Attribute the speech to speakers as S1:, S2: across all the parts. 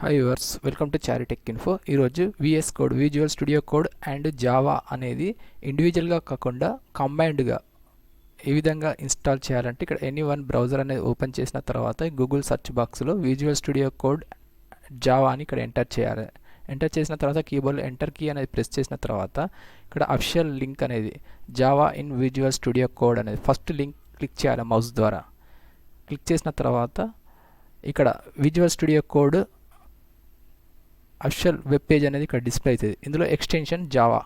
S1: Hi viewers, welcome to Charitech info. ఈరోజు VS code, visual studio code and Java అనేది ఇండివిజువల్గా కాకుండా కంబైన్డ్గా ఏ విధంగా ఇన్స్టాల్ చేయాలంటే ఇక్కడ ఎనీ వన్ బ్రౌజర్ అనేది ఓపెన్ చేసిన తర్వాత గూగుల్ సెర్చ్ బాక్స్లో విజువల్ స్టూడియో కోడ్ జావా అని ఇక్కడ ఎంటర్ చేయాలి. ఎంటర్ చేసిన తర్వాత కీబోర్డ్లో ఎంటర్ కీ అనేది ప్రెస్ చేసిన తర్వాత ఇక్కడ అఫిషియల్ లింక్ అనేది Java in visual studio code అనేది ఫస్ట్ లింక్ క్లిక్ చేయాలి మౌస్ ద్వారా. క్లిక్ చేసిన తర్వాత ఇక్కడ visual studio code official web page అనేది ఇక్కడ డిస్ప్లే అవుతుంది. ఇందులో ఎక్స్టెన్షన్ జావా.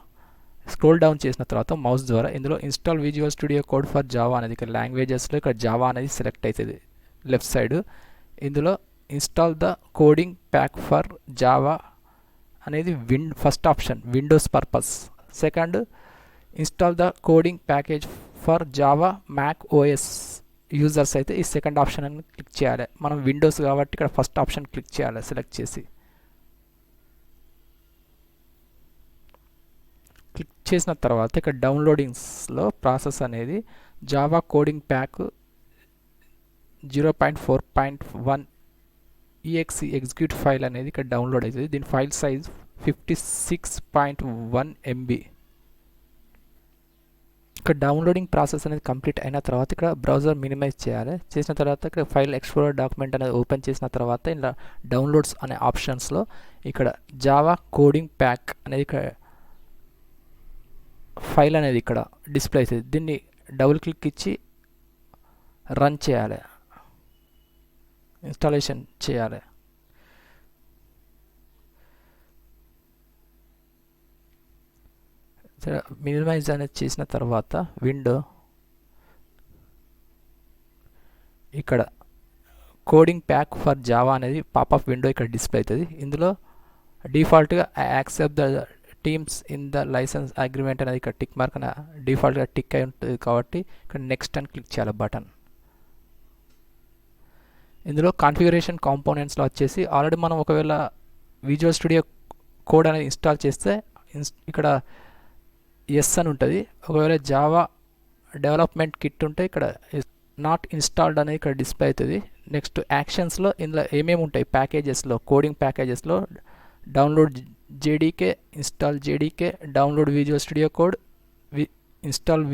S1: స్క్రోల్ డౌన్ చేసిన తర్వాత మౌస్ ద్వారా ఇందులో install visual studio code for Java అనేది ఇక్కడ లాంగ్వేజెస్లో ఇక్కడ జావా అనేది సెలెక్ట్ అవుతుంది లెఫ్ట్ సైడ్. ఇందులో install the coding pack for Java అనేది first option Windows purpose. Second, install the coding package for Java Mac OS users అయితే ఈ సెకండ్ ఆప్షన్ అని క్లిక్ చేయాలి. మనం విండోస్ కాబట్టి ఇక్కడ ఫస్ట్ ఆప్షన్ క్లిక్ చేయాలి సెలెక్ట్ చేసి. క్లిక్ చేసిన తర్వాత ఇక్కడ డౌన్లోడింగ్స్లో ప్రాసెస్ అనేది Java coding pack 0.4.1 exe execute file అనేది ఇక్కడ డౌన్లోడ్ అవుతుంది. దీని ఫైల్ సైజ్ 56.1 MB. ఇక్కడ డౌన్లోడింగ్ ప్రాసెస్ అనేది కంప్లీట్ అయిన తర్వాత ఇక్కడ బ్రౌజర్ మినిమైజ్ చేయాలి. చేసిన తర్వాత ఇక్కడ ఫైల్ ఎక్స్ప్లోరర్ డాక్యుమెంట్ అనేది ఓపెన్ చేసిన తర్వాత ఇలా డౌన్లోడ్స్ అనే ఆప్షన్స్లో ఇక్కడ జావా కోడింగ్ ప్యాక్ అనేది ఇక్కడ ఫైల్ అనేది ఇక్కడ డిస్ప్లే అవుతుంది. దీన్ని డబుల్ క్లిక్ ఇచ్చి రన్ చేయాలి, ఇన్స్టాలేషన్ చేయాలి. మినిమైజ్ అనేది చేసిన తర్వాత విండో ఇక్కడ కోడింగ్ ప్యాక్ ఫర్ జావా అనేది పాపప్ విండో ఇక్కడ డిస్ప్లే అవుతుంది. ఇందులో డిఫాల్ట్గా accept the terms in the licence agreement అనేది ఇక్కడ టిక్ మార్క్ అనే డిఫాల్ట్గా టిక్ అయి ఉంటుంది కాబట్టి ఇక్కడ నెక్స్ట్ అని క్లిక్ చేయాలి బటన్. ఇందులో కాన్ఫిగరేషన్ కాంపోనెంట్స్లో వచ్చేసి ఆల్రెడీ మనం ఒకవేళ విజువల్ స్టూడియో కోడ్ అనేది ఇన్స్టాల్ చేస్తే ఇక్కడ ఎస్ అని ఉంటుంది. ఒకవేళ జావా డెవలప్మెంట్ కిట్ ఉంటే ఇక్కడ నాట్ ఇన్స్టాల్డ్ అనేది ఇక్కడ డిస్ప్లే అవుతుంది. నెక్స్ట్ యాక్షన్స్లో ఇందులో ఏమేమి ఉంటాయి ప్యాకేజెస్లో, కోడింగ్ ప్యాకేజెస్లో download JDK, install JDK, download visual studio code, install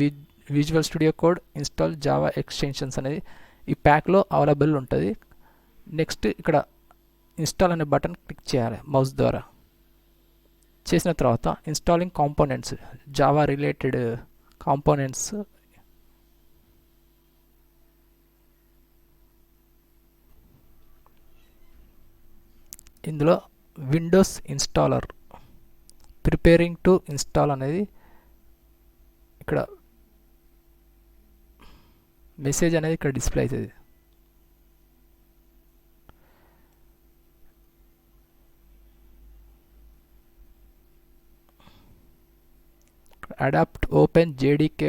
S1: visual studio code, install Java extensions అనేది ఈ ప్యాక్లో అవైలబుల్ ఉంటుంది. నెక్స్ట్ ఇక్కడ ఇన్స్టాల్ అనే బటన్ క్లిక్ చేయాలి మౌస్ ద్వారా. చేసిన తర్వాత installing components, Java related components ఇందులో Windows installer preparing to install అనేది ఇక్కడ మెసేజ్ అనేది ఇక్కడ డిస్ప్లే అవుతుంది. Adapt open JDK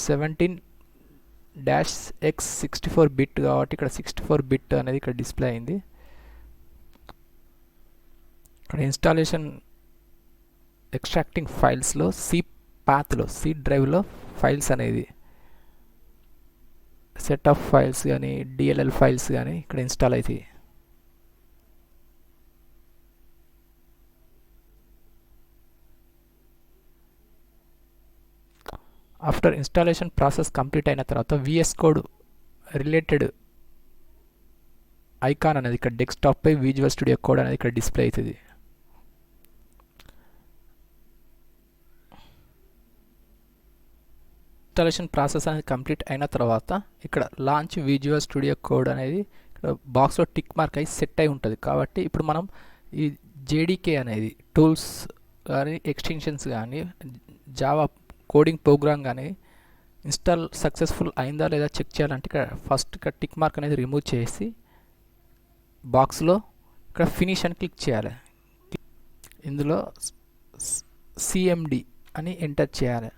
S1: 17-X 64 bit కాబట్టి ఇక్కడ 64 బిట్ అనేది ఇక్కడ డిస్ప్లే అయింది. ఇక్కడ ఇన్స్టాలేషన్ ఎక్స్ట్రాక్టింగ్ ఫైల్స్లో పాత్లో సి డ్రైవ్లో ఫైల్స్ అనేది సెట్ ఆఫ్ ఫైల్స్ కానీ DLL ఫైల్స్ కానీ ఇక్కడ ఇన్స్టాల్ అవుతాయి. ఆఫ్టర్ ఇన్స్టాలేషన్ ప్రాసెస్ కంప్లీట్ అయిన తర్వాత విఎస్ కోడ్ రిలేటెడ్ ఐకాన్ అనేది ఇక్కడ డెస్క్టాప్పై విజువల్ స్టూడియో కోడ్ అనేది ఇక్కడ డిస్ప్లే అవుతుంది. ఇన్స్టాలేషన్ ప్రాసెస్ అనేది కంప్లీట్ అయిన తర్వాత ఇక్కడ లాంచ్ విజువల్ స్టూడియో కోడ్ అనేది ఇక్కడ బాక్స్లో టిక్ మార్క్ అయి సెట్ అయి ఉంటుంది. కాబట్టి ఇప్పుడు మనం ఈ JDK అనేది టూల్స్ కానీ ఎక్స్టెన్షన్స్ కానీ జావా కోడింగ్ ప్రోగ్రామ్ కానీ ఇన్స్టాల్ సక్సెస్ఫుల్ అయిందా లేదా చెక్ చేయాలంటే ఇక్కడ ఫస్ట్ ఇక్కడ టిక్ మార్క్ అనేది రిమూవ్ చేసి బాక్స్లో ఇక్కడ ఫినిష్ అని క్లిక్ చేయాలి. ఇందులో CMD అని ఎంటర్ చేయాలి.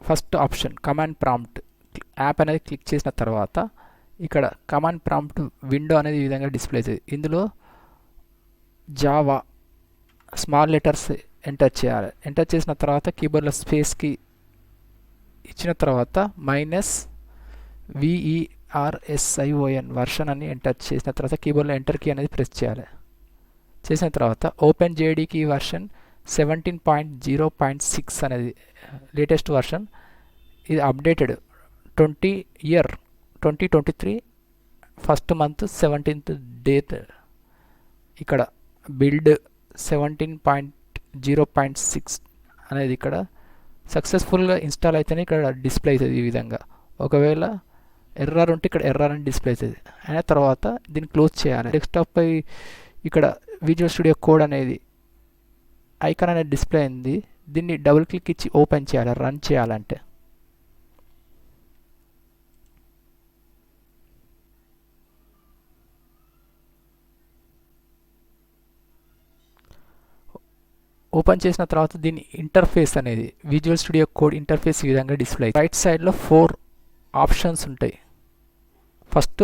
S1: First option command prompt app అనేది క్లిక్ చేసిన తర్వాత ఇక్కడ కమాండ్ ప్రాంప్ట్ విండో అనేది ఈ విధంగా డిస్ప్లే అవుతుంది. ఇందులో జావా స్మాల్ లెటర్స్ ఎంటర్ చేయాలి. ఎంటర్ చేసిన తర్వాత కీబోర్డ్లో స్పేస్కి ఇచ్చిన తర్వాత -VER VRSION వర్షన్ అని ఎంటర్ చేసిన తర్వాత కీబోర్డ్లో ఎంటర్ కీ అనేది ప్రెస్ చేయాలి. చేసిన తర్వాత ఓపెన్ JDK వర్షన్ 17.0.6 అనేది లేటెస్ట్ వర్షన్. ఇది updated 2023 first month 17th date. ఇక్కడ బిల్డ్ 17.0.6 అనేది ఇక్కడ సక్సెస్ఫుల్గా ఇన్స్టాల్ అయితేనే ఇక్కడ డిస్ప్లే అవుతుంది. ఈ విధంగా ఒకవేళ ఎర్రర్ ఉంటే ఇక్కడ ఎర్రర్ అని డిస్ప్లే అవుతుంది. అయిన తర్వాత దీన్ని క్లోజ్ చేయాలి. డెస్క్టాప్పై ఇక్కడ విజువల్ స్టూడియో కోడ్ అనేది ఐకాన్ అనేది డిస్ప్లే అయింది. దీన్ని డబుల్ క్లిక్ ఇచ్చి ఓపెన్ చేయాలి రన్ చేయాలంటే. ఓపెన్ చేసిన తర్వాత దీని ఇంటర్ఫేస్ అనేది విజువల్ స్టూడియో కోడ్ ఇంటర్ఫేస్ ఈ విధంగా డిస్ప్లే. రైట్ సైడ్లో 4 ఆప్షన్స్ ఉంటాయి. ఫస్ట్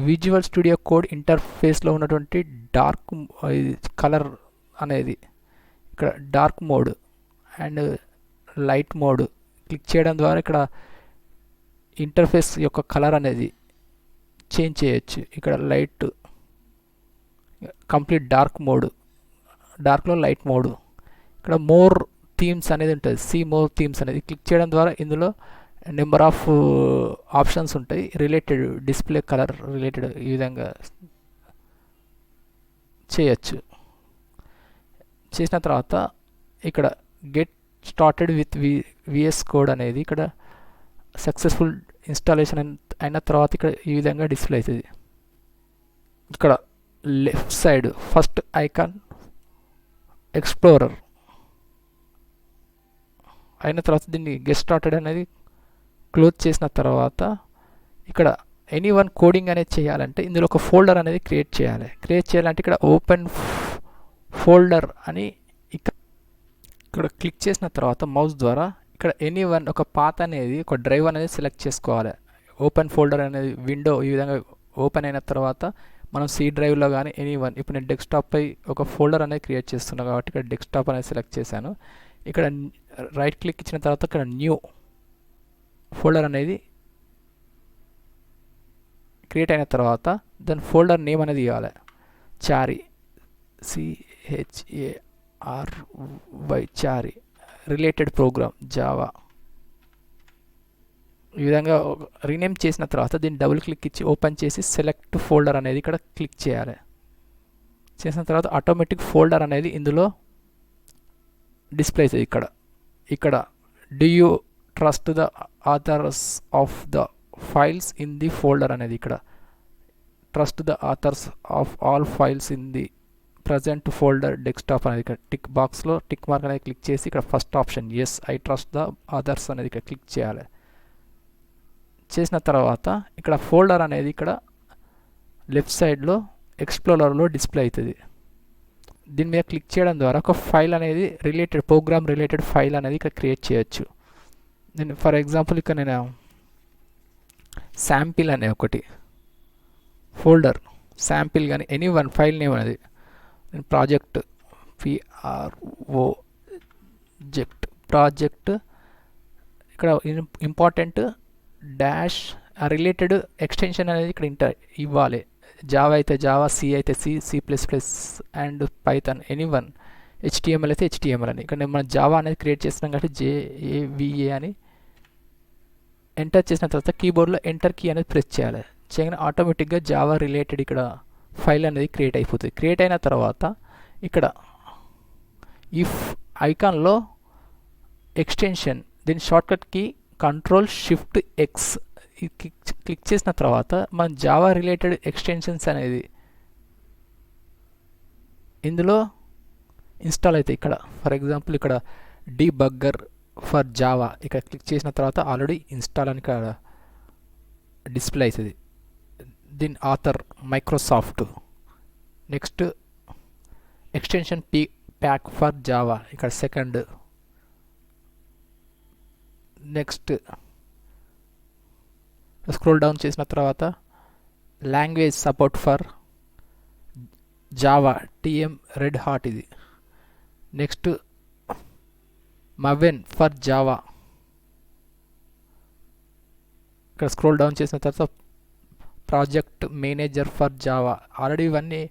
S1: విజువల్ స్టూడియో కోడ్ ఇంటర్ఫేస్లో ఉన్నటువంటి డార్క్ కలర్ అనేది ఇక్కడ dark mode and light mode click చేయడం ద్వారా ఇక్కడ ఇంటర్ఫేస్ యొక్క కలర్ అనేది చేంజ్ చేయొచ్చు. ఇక్కడ లైట్ కంప్లీట్ డార్క్ మోడ్, డార్క్లో లైట్ మోడ్. ఇక్కడ మోర్ థీమ్స్ అనేది ఉంటుంది. సీ మోర్ థీమ్స్ అనేది క్లిక్ చేయడం ద్వారా ఇందులో నెంబర్ ఆఫ్ ఆప్షన్స్ ఉంటాయి. రిలేటెడ్ డిస్ప్లే కలర్ రిలేటెడ్ ఈ విధంగా చేయొచ్చు. చేసిన తర్వాత ఇక్కడ get started with VS code అనేది ఇక్కడ సక్సెస్ఫుల్ ఇన్స్టాలేషన్ అయిన తర్వాత ఇక్కడ ఈ విధంగా డిస్ప్లే అవుతుంది. ఇక్కడ left side first icon explorer అయిన తర్వాత దీన్ని గెట్ స్టార్టెడ్ అనేది క్లోజ్ చేసిన తర్వాత ఇక్కడ ఎనీ వన్ కోడింగ్ అనేది చేయాలంటే ఇందులో ఒక ఫోల్డర్ అనేది క్రియేట్ చేయాలి. క్రియేట్ చేయాలంటే ఇక్కడ ఓపెన్ ఫోల్డర్ అని ఇక్కడ క్లిక్ చేసిన తర్వాత మౌస్ ద్వారా ఇక్కడ ఎనీ వన్ ఒక పాత్ అనేది ఒక డ్రైవ్ అనేది సెలెక్ట్ చేసుకోవాలి. ఓపెన్ ఫోల్డర్ అనేది విండో ఈ విధంగా ఓపెన్ అయిన తర్వాత మనం సి డ్రైవ్లో కానీ ఎనీ వన్, ఇప్పుడు నేను డెస్క్టాప్పై ఒక ఫోల్డర్ అనేది క్రియేట్ చేస్తున్నాను కాబట్టి ఇక్కడ డెస్క్టాప్ అనేది సెలెక్ట్ చేశాను. ఇక్కడ రైట్ క్లిక్ ఇచ్చిన తర్వాత ఇక్కడ న్యూ ఫోల్డర్ అనేది క్రియేట్ అయిన తర్వాత దాని ఫోల్డర్ నేమ్ అనేది ఇవ్వాలి. చారి CHARY చారి రిలేటెడ్ ప్రోగ్రామ్ జావా ఈ విధంగా రీనేమ్ చేసిన తర్వాత దీన్ని డబుల్ క్లిక్ ఇచ్చి ఓపెన్ చేసి సెలెక్ట్ ఫోల్డర్ అనేది ఇక్కడ క్లిక్ చేయాలి. చేసిన తర్వాత ఆటోమేటిక్ ఫోల్డర్ అనేది ఇందులో డిస్ప్లే అవుతుంది. ఇక్కడ do you trust the authors of the files in the folder అనేది ఇక్కడ trust the authors of all files in the present folder desktop అనేది ఇక్కడ టిక్ బాక్స్లో టిక్ మార్క్ అనేది క్లిక్ చేసి ఇక్కడ first option yes I trust the authors అనేది ఇక్కడ క్లిక్ చేయాలి. చేసిన తర్వాత ఇక్కడ ఫోల్డర్ అనేది ఇక్కడ లెఫ్ట్ సైడ్లో ఎక్స్ప్లోరర్లో డిస్ప్లే అవుతుంది. దీని మీద క్లిక్ చేయడం ద్వారా ఒక ఫైల్ అనేది రిలేటెడ్ ప్రోగ్రామ్ రిలేటెడ్ ఫైల్ అనేది ఇక్కడ క్రియేట్ చేయొచ్చు. నేను ఫర్ ఎగ్జాంపుల్ ఇక్కడ నేను శాంపిల్ అనే ఒకటి ఫోల్డర్ శాంపిల్ కానీ ఎనీ వన్ ఫైల్ నేమ్ అనేది నేను ప్రాజెక్ట్ ప్రాజెక్ట్ ఇక్కడ ఇంపార్టెంట్ డాష్ రిలేటెడ్ ఎక్స్టెన్షన్ అనేది ఇక్కడ ఇవ్వాలి. జావా అయితే జావా, సి అయితే C++ and Python any one, HTML అయితే HTML అని. ఇక్కడ మనం జావా అనేది క్రియేట్ చేస్తున్నాం కాబట్టి JAVA అని ఎంటర్ చేసిన తర్వాత కీబోర్డ్లో ఎంటర్ కీ అనేది ప్రెస్ చేయాలి. చేయగానే ఆటోమేటిక్గా జావా రిలేటెడ్ ఇక్కడ ఫైల్ అనేది క్రియేట్ అయిపోతుంది. క్రియేట్ అయిన తర్వాత ఇక్కడ ఈ ఐకాన్లో ఎక్స్టెన్షన్ దీని షార్ట్కట్ కీ Ctrl+Shift+X క్లిక్ చేసిన తర్వాత మన జావా రిలేటెడ్ ఎక్స్టెన్షన్స్ అనేది ఇందులో ఇన్స్టాల్ అవుతాయి. ఇక్కడ ఫర్ ఎగ్జాంపుల్ ఇక్కడ డీబగ్గర్ ఫర్ జావా ఇక్కడ క్లిక్ చేసిన తర్వాత ఆల్రెడీ ఇన్స్టాల్ అని ఇక్కడ డిస్ప్లే అవుతుంది. దీని author Microsoft. Next extension pack for Java ఇక్కడ సెకండ్. నెక్స్ట్ స్క్రోల్ డౌన్ చేసిన తర్వాత language support for Java TM Red Hat ఇది. నెక్స్ట్ మవెన్ ఫర్ జావా ఇక్కడ స్క్రోల్ డౌన్ చేసిన తర్వాత project manager for Java. Already ఇవన్నీ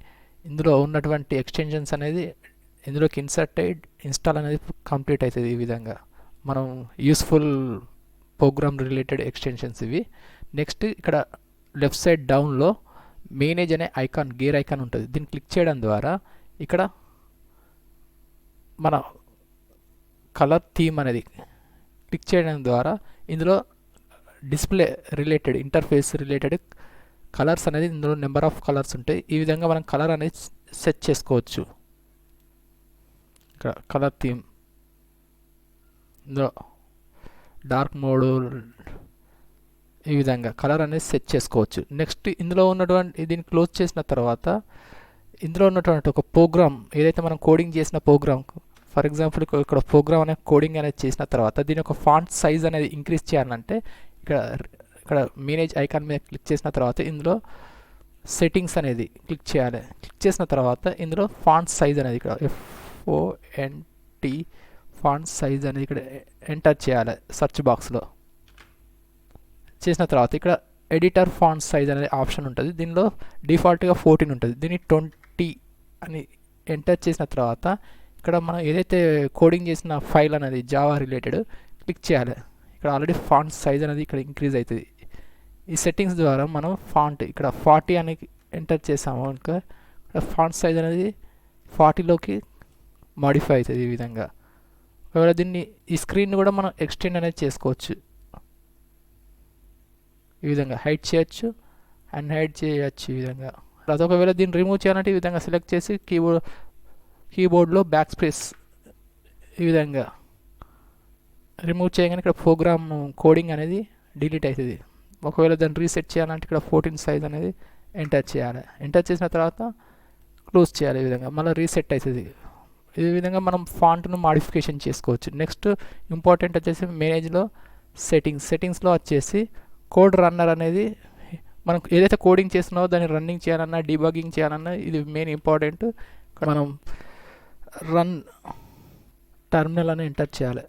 S1: ఇందులో ఉన్నటువంటి ఎక్స్టెన్షన్స్ అనేది ఇందులోకి ఇన్సర్ట్ అయ్యి ఇన్స్టాల్ అనేది కంప్లీట్ అవుతుంది. ఈ విధంగా మనం యూస్ఫుల్ ప్రోగ్రామ్ రిలేటెడ్ ఎక్స్టెన్షన్స్ ఇవి. నెక్స్ట్ ఇక్కడ లెఫ్ట్ సైడ్ డౌన్లో మేనేజ్ అనే ఐకాన్, గేర్ ఐకాన్ ఉంటుంది. దీన్ని క్లిక్ చేయడం ద్వారా ఇక్కడ మన కలర్ థీమ్ అనేది క్లిక్ చేయడం ద్వారా ఇందులో display related, interface related colours అనేది ఇందులో నెంబర్ ఆఫ్ కలర్స్ ఉంటాయి. ఈ విధంగా మనం కలర్ అనేది సెట్ చేసుకోవచ్చు. ఇక్కడ కలర్ థీమ్, ఇందులో డార్క్ మోడ్, ఈ విధంగా కలర్ అనేది సెట్ చేసుకోవచ్చు. నెక్స్ట్ ఇందులో ఉన్నటువంటి దీన్ని క్లోజ్ చేసిన తర్వాత ఇందులో ఉన్నటువంటి ఒక ప్రోగ్రామ్ ఏదైతే మనం కోడింగ్ చేసిన ప్రోగ్రామ్, ఫర్ ఎగ్జాంపుల్ ఇక్కడ ప్రోగ్రామ్ అనే కోడింగ్ అనేది చేసిన తర్వాత దీని యొక్క ఫాంట్ సైజ్ అనేది ఇంక్రీజ్ చేయాలంటే ఇక్కడ మేనేజ్ ఐకాన్ మీద క్లిక్ చేసిన తర్వాత ఇందులో సెట్టింగ్స్ అనేది క్లిక్ చేయాలి. క్లిక్ చేసిన తర్వాత ఇందులో ఫాంట్ సైజ్ అనేది ఇక్కడ FONT ఫాంట్ సైజ్ అనేది ఇక్కడ ఎంటర్ చేయాలి సెర్చ్ బాక్స్లో. చేసిన తర్వాత ఇక్కడ ఎడిటర్ ఫాంట్ సైజ్ అనేది ఆప్షన్ ఉంటుంది. దీనిలో డిఫాల్ట్గా 14 ఉంటుంది. దీన్ని 20 అని ఎంటర్ చేసిన తర్వాత ఇక్కడ మనం ఏదైతే కోడింగ్ చేసిన ఫైల్ అనేది జావా రిలేటెడ్ క్లిక్ చేయాలి. ఇక్కడ ఆల్రెడీ ఫాంట్ సైజ్ అనేది ఇక్కడ ఇంక్రీజ్ అవుతుంది. ఈ సెట్టింగ్స్ ద్వారా మనం ఫాంట్ ఇక్కడ 40 అని ఎంటర్ చేసాము ఇంకా ఇక్కడ ఫాంట్ సైజ్ అనేది 40లోకి మాడిఫై అవుతుంది. ఈ విధంగా ఒకవేళ దీన్ని ఈ స్క్రీన్ కూడా మనం ఎక్స్టెండ్ అనేది చేసుకోవచ్చు. ఈ విధంగా హైడ్ చేయొచ్చు అండ్ హైడ్ చేయొచ్చు. ఈ విధంగా తర్వాత ఒకవేళ దీన్ని రిమూవ్ చేయాలంటే ఈ విధంగా సెలెక్ట్ చేసి కీబోర్డ్లో బ్యాక్ స్పేస్ ఈ విధంగా రిమూవ్ చేయగానే ఇక్కడ ప్రోగ్రామ్ కోడింగ్ అనేది డిలీట్ అవుతుంది. ఒకవేళ దాన్ని రీసెట్ చేయాలంటే ఇక్కడ 14 సైజ్ అనేది ఎంటర్ చేయాలి. ఎంటర్ చేసిన తర్వాత క్లోజ్ చేయాలి. ఈ విధంగా మళ్ళీ రీసెట్ అవుతుంది. ఈ విధంగా మనం ఫాంట్ను మాడిఫికేషన్ చేసుకోవచ్చు. నెక్స్ట్ ఇంపార్టెంట్ వచ్చేసి మేనేజ్లో సెట్టింగ్స్లో వచ్చేసి కోడ్ రన్నర్ అనేది మనం ఏదైతే కోడింగ్ చేస్తున్నామో దాన్ని రన్నింగ్ చేయాలన్నా డీబగ్గింగ్ చేయాలన్నా ఇది మెయిన్ ఇంపార్టెంట్. మనం రన్ టర్మినల్ అని ఎంటర్ చేయాలి.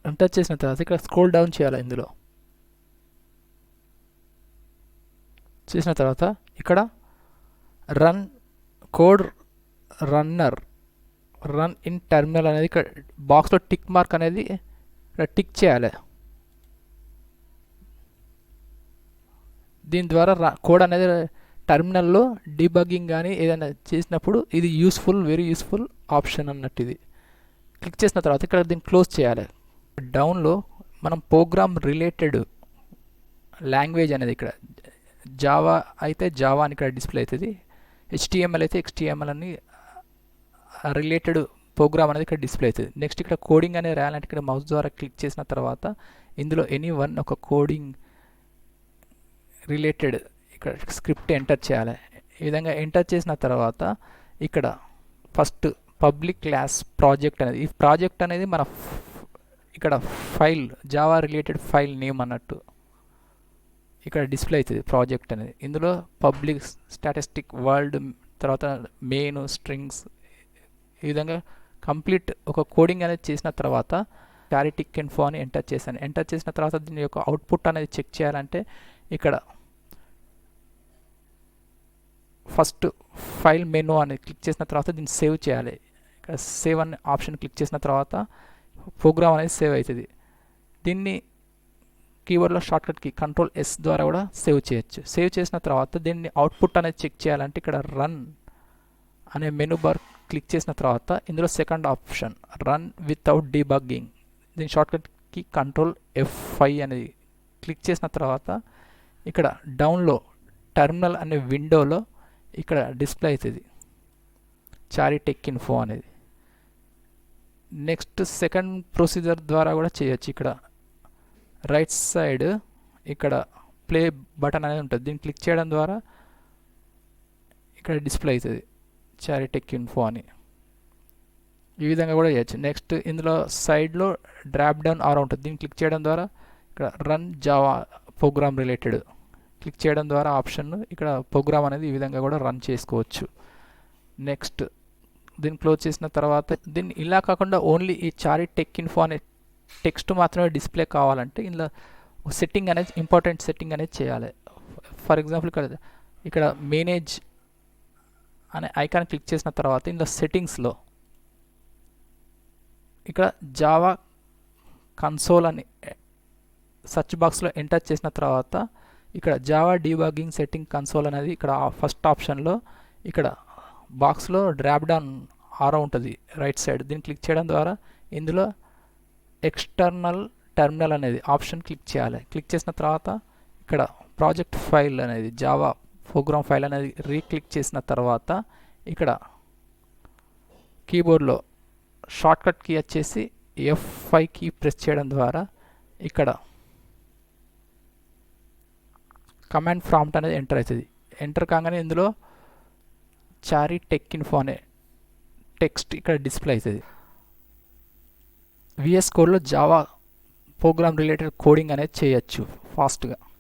S1: ఎంటర్ చేసిన తర్వాత ఇక్కడ స్క్రోల్ డౌన్ చేయాలి. ఇందులో చేసిన తర్వాత ఇక్కడ run code runner run in terminal అనేది ఇక్కడ బాక్స్లో టిక్ మార్క్ అనేది ఇక్కడ టిక్ చేయాలి. దీని ద్వారా కోడ్ అనేది టర్మినల్లో డీబగ్గింగ్ కానీ ఏదైనా చేసినప్పుడు ఇది వెరీ యూస్ఫుల్ ఆప్షన్ అన్నట్టు. ఇది క్లిక్ చేసిన తర్వాత ఇక్కడ దీన్ని క్లోజ్ చేయాలి. డౌన్లో మనం ప్రోగ్రామ్ రిలేటెడ్ లాంగ్వేజ్ అనేది ఇక్కడ జావా అయితే జావా అని ఇక్కడ డిస్ప్లే అవుతుంది. HTML అయితే HTML అని రిలేటెడ్ ప్రోగ్రామ్ అనేది ఇక్కడ డిస్ప్లే అవుతుంది. నెక్స్ట్ ఇక్కడ కోడింగ్ అనేది రాయాలంటే ఇక్కడ మౌస్ ద్వారా క్లిక్ చేసిన తర్వాత ఇందులో ఒక కోడింగ్ రిలేటెడ్ ఇక్కడ స్క్రిప్ట్ ఎంటర్ చేయాలి. ఈ విధంగా ఎంటర్ చేసిన తర్వాత ఇక్కడ ఫస్ట్ పబ్లిక్ క్లాస్ ప్రాజెక్ట్ అనేది, ఈ ప్రాజెక్ట్ అనేది మన ఇక్కడ file Java related file name అన్నట్టు ఇక్కడ డిస్ప్లే అవుతుంది ప్రాజెక్ట్ అనేది. ఇందులో పబ్లిక్ స్టాటిస్టిక్ వరల్డ్ తర్వాత మెయిన్ స్ట్రింగ్స్ ఈ విధంగా కంప్లీట్ ఒక కోడింగ్ అనేది చేసిన తర్వాత చారిటిక్ ఇన్ఫో అని ఎంటర్ చేశాను. ఎంటర్ చేసిన తర్వాత దీని యొక్క అవుట్పుట్ అనేది చెక్ చేయాలంటే ఇక్కడ ఫస్ట్ ఫైల్ మెనూ అని క్లిక్ చేసిన తర్వాత దీన్ని సేవ్ చేయాలి. ఇక్కడ సేవ్ అనే ఆప్షన్ క్లిక్ చేసిన తర్వాత ప్రోగ్రామ్ అనేది సేవ్ అవుతుంది. దీన్ని కీబోర్డ్లో షార్ట్కట్ కి Ctrl+S ద్వారా కూడా సేవ్ చేయొచ్చు. సేవ్ చేసిన తర్వాత దీన్ని అవుట్పుట్ అనేది చెక్ చేయాలంటే ఇక్కడ రన్ అనే మెనూ బార్ క్లిక్ చేసిన తర్వాత ఇందులో second option run without debugging, దీని షార్ట్కట్ కి Ctrl+F5 అనేది క్లిక్ చేసిన తర్వాత ఇక్కడ డౌన్లో టర్మినల్ అనే విండోలో ఇక్కడ డిస్ప్లే అవుతుంది చారిటెక్ ఇన్ఫో అనేది. నెక్స్ట్ సెకండ్ ప్రొసీజర్ ద్వారా కూడా చేయొచ్చు. ఇక్కడ రైట్ సైడ్ ఇక్కడ ప్లే బటన్ అనేది ఉంటుంది. దీన్ని క్లిక్ చేయడం ద్వారా ఇక్కడ డిస్ప్లే అవుతుంది చారిటెక్ ఇన్ఫో అని. ఈ విధంగా కూడా చేయొచ్చు. నెక్స్ట్ ఇందులో సైడ్లో డ్రాప్ డౌన్ ఆరో ఉంటుంది. దీన్ని క్లిక్ చేయడం ద్వారా ఇక్కడ run Java programme related click చేయడం ద్వారా ఆప్షన్ ఇక్కడ ప్రోగ్రామ్ అనేది ఈ విధంగా కూడా రన్ చేసుకోవచ్చు. నెక్స్ట్ దీన్ని క్లోజ్ చేసిన తర్వాత దీన్ని ఇలా కాకుండా ఓన్లీ ఈ చారి టెక్ ఇన్ఫో అనే టెక్స్ట్ మాత్రమే డిస్ప్లే కావాలంటే ఇందులో సెట్టింగ్ అనేది ఇంపార్టెంట్ సెట్టింగ్ అనేది చేయాలి. ఫర్ ఎగ్జాంపుల్ ఇక్కడ మేనేజ్ అనే ఐకాన్ క్లిక్ చేసిన తర్వాత ఇందులో సెట్టింగ్స్లో ఇక్కడ జావా కన్సోల్ అని సెర్చ్ బాక్స్లో ఎంటర్ చేసిన తర్వాత ఇక్కడ జావా డీబగ్గింగ్ సెట్టింగ్ కన్సోల్ అనేది ఇక్కడ ఫస్ట్ ఆప్షన్లో ఇక్కడ బాక్స్లో డ్రాప్ డౌన్ ఆరో ఉంటుంది రైట్ సైడ్. దీన్ని క్లిక్ చేయడం ద్వారా ఇందులో ఎక్స్టర్నల్ టెర్మినల్ అనేది ఆప్షన్ క్లిక్ చేయాలి. క్లిక్ చేసిన తర్వాత ఇక్కడ ప్రాజెక్ట్ ఫైల్ అనేది జావా ప్రోగ్రామ్ ఫైల్ అనేది రీక్లిక్ చేసిన తర్వాత ఇక్కడ కీబోర్డ్లో షార్ట్కట్ కీ వచ్చేసి F5 కీ ప్రెస్ చేయడం ద్వారా ఇక్కడ కమాండ్ ప్రాంప్ట్ అనేది ఎంటర్ అవుతుంది. ఎంటర్ కాగానే ఇందులో చారి టెక్ ఇన్ఫో అనే టెక్స్ట్ ఇక్కడ డిస్ప్లే అవుతుంది. VS కోడ్లో జావా ప్రోగ్రామ్ రిలేటెడ్ కోడింగ్ అనేది చేయొచ్చు ఫాస్ట్గా.